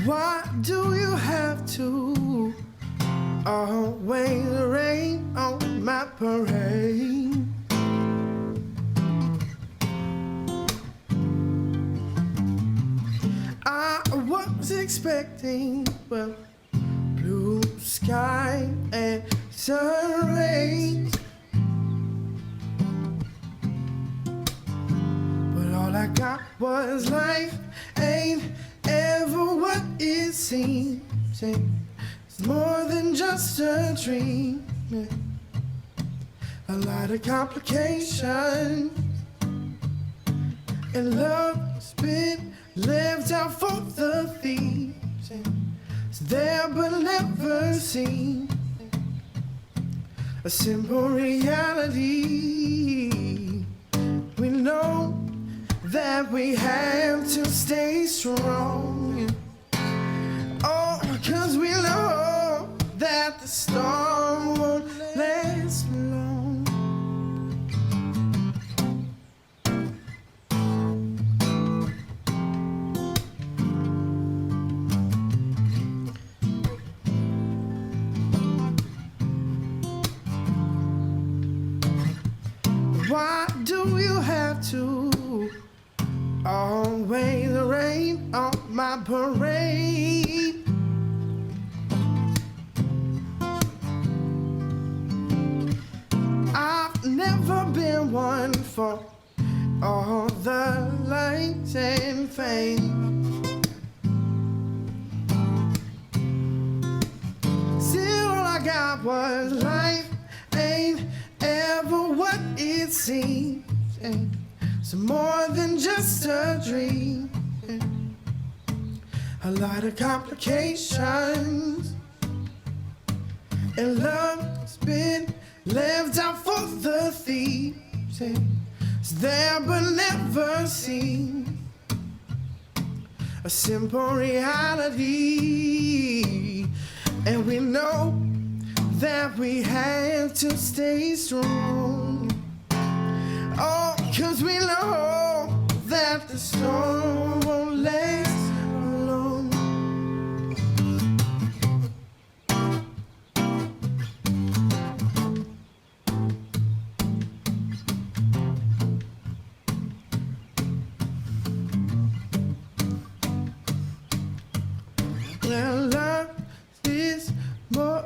Why do you have to always rain on my parade? I was expecting, well, blue sky and sun rays, but all I got was life. Ain't ever what it seems. It's more than just a dream. A lot of complications, and love's been left out for the thieves. It's there but never seen. A simple reality. We know that we have to stay strong. Oh, 'cause we know that the storm won't last long. Why do you have to always rain on my parade? I've never been one for all the lights and fame. Still all I got was life. Ain't ever what it seems. It's more than just a dream. A lot of complications, and love's been left out for the thieves. It's there but never seen. A simple reality, and we know that we have to stay strong. Oh, 'cause we know that the storm won't last long. Well, love is more.